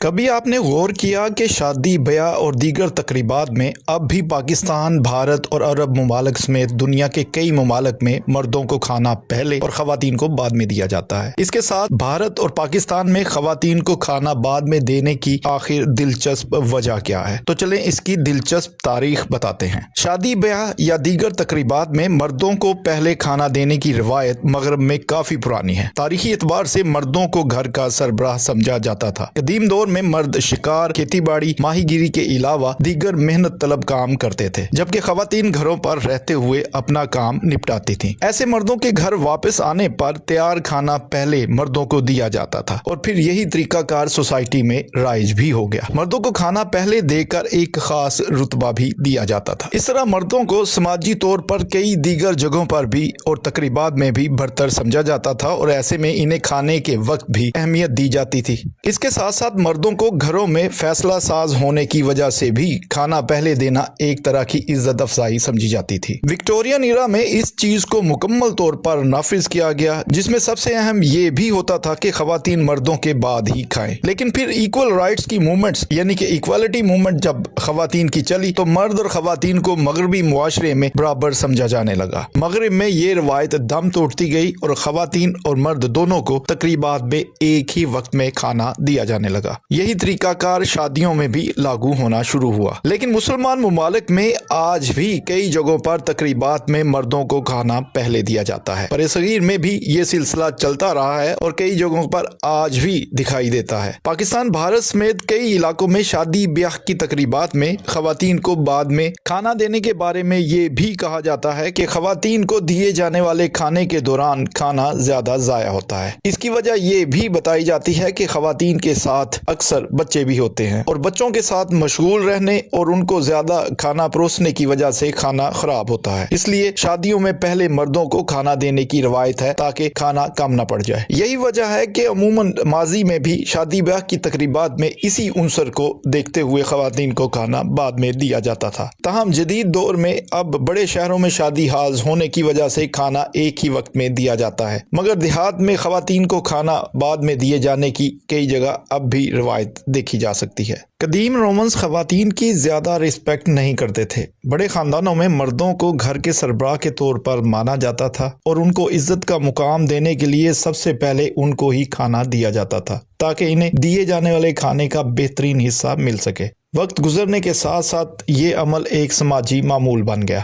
کبھی آپ نے غور کیا کہ شادی بیاہ اور دیگر تقریبات میں اب بھی پاکستان، بھارت اور عرب ممالک سمیت دنیا کے کئی ممالک میں مردوں کو کھانا پہلے اور خواتین کو بعد میں دیا جاتا ہے۔ اس کے ساتھ بھارت اور پاکستان میں خواتین کو کھانا بعد میں دینے کی آخر دلچسپ وجہ کیا ہے؟ تو چلیں اس کی دلچسپ تاریخ بتاتے ہیں۔ شادی بیاہ یا دیگر تقریبات میں مردوں کو پہلے کھانا دینے کی روایت مغرب میں کافی پرانی ہے۔ تاریخی اعتبار سے مردوں کو گھر کا سربراہ سمجھا جاتا تھا۔ قدیم دور میں مرد شکار، کھیتی باڑی، ماہی گیری کے علاوہ دیگر محنت طلب کام کرتے تھے، جبکہ خواتین گھروں پر رہتے ہوئے اپنا کام نپٹاتی تھیں۔ ایسے مردوں کے گھر واپس آنے پر تیار کھانا پہلے مردوں کو دیا جاتا تھا اور پھر یہی طریقہ کار سوسائٹی میں رائج بھی ہو گیا۔ مردوں کو کھانا پہلے دے کر ایک خاص رتبہ بھی دیا جاتا تھا۔ اس طرح مردوں کو سماجی طور پر کئی دیگر جگہوں پر بھی اور تقریبات میں بھی برتر سمجھا جاتا تھا اور ایسے میں انہیں کھانے کے وقت بھی اہمیت دی جاتی تھی۔ اس کے ساتھ ساتھ مردوں کو گھروں میں فیصلہ ساز ہونے کی وجہ سے بھی کھانا پہلے دینا ایک طرح کی عزت افزائی سمجھی جاتی تھی۔ وکٹورین ایرا میں اس چیز کو مکمل طور پر نافذ کیا گیا، جس میں سب سے اہم یہ بھی ہوتا تھا کہ خواتین مردوں کے بعد ہی کھائیں۔ لیکن پھر ایکول رائٹس کی موومنٹس یعنی کہ ایکوالٹی موومنٹ جب خواتین کی چلی تو مرد اور خواتین کو مغربی معاشرے میں برابر سمجھا جانے لگا۔ مغرب میں یہ روایت دم توڑتی گئی اور خواتین اور مرد دونوں کو تقریبات میں ایک ہی وقت میں کھانا دیا جانے لگا۔ یہی طریقہ کار شادیوں میں بھی لاگو ہونا شروع ہوا۔ لیکن مسلمان ممالک میں آج بھی کئی جگہوں پر تقریبات میں مردوں کو کھانا پہلے دیا جاتا ہے۔ برصغیر میں بھی یہ سلسلہ چلتا رہا ہے اور کئی جگہوں پر آج بھی دکھائی دیتا ہے۔ پاکستان، بھارت سمیت کئی علاقوں میں شادی بیاہ کی تقریبات میں خواتین کو بعد میں کھانا دینے کے بارے میں یہ بھی کہا جاتا ہے کہ خواتین کو دیے جانے والے کھانے کے دوران کھانا زیادہ ضائع ہوتا ہے۔ اس کی وجہ یہ بھی بتائی جاتی ہے کہ خواتین کے ساتھ اکثر بچے بھی ہوتے ہیں اور بچوں کے ساتھ مشغول رہنے اور ان کو زیادہ کھانا پروسنے کی وجہ سے کھانا خراب ہوتا ہے۔ اس لیے شادیوں میں پہلے مردوں کو کھانا دینے کی روایت ہے تاکہ کھانا کم نہ پڑ جائے۔ یہی وجہ ہے کہ عموماً ماضی میں بھی شادی بیاہ کی تقریبات میں اسی عنصر کو دیکھتے ہوئے خواتین کو کھانا بعد میں دیا جاتا تھا۔ تاہم جدید دور میں اب بڑے شہروں میں شادی ہاز ہونے کی وجہ سے کھانا ایک ہی وقت میں دیا جاتا ہے، مگر دیہات میں خواتین کو کھانا بعد میں دیے جانے کی کئی جگہ اب بھی روایت دیکھی جا سکتی ہے۔ قدیم رومنز خواتین کی زیادہ رسپیکٹ نہیں کرتے تھے۔ بڑے خاندانوں میں مردوں کو گھر کے سربراہ کے طور پر مانا جاتا تھا اور ان کو عزت کا مقام دینے کے لیے سب سے پہلے ان کو ہی کھانا دیا جاتا تھا تاکہ انہیں دیے جانے والے کھانے کا بہترین حصہ مل سکے۔ وقت گزرنے کے ساتھ ساتھ یہ عمل ایک سماجی معمول بن گیا۔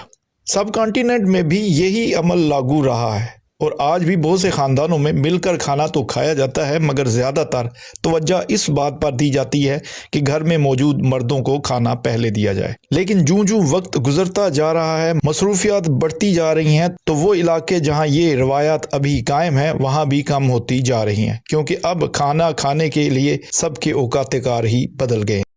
سب کانٹیننٹ میں بھی یہی عمل لاگو رہا ہے اور آج بھی بہت سے خاندانوں میں مل کر کھانا تو کھایا جاتا ہے، مگر زیادہ تر توجہ اس بات پر دی جاتی ہے کہ گھر میں موجود مردوں کو کھانا پہلے دیا جائے۔ لیکن جوں وقت گزرتا جا رہا ہے، مصروفیات بڑھتی جا رہی ہیں، تو وہ علاقے جہاں یہ روایات ابھی قائم ہیں وہاں بھی کم ہوتی جا رہی ہیں، کیونکہ اب کھانا کھانے کے لیے سب کے اوقات کار ہی بدل گئے۔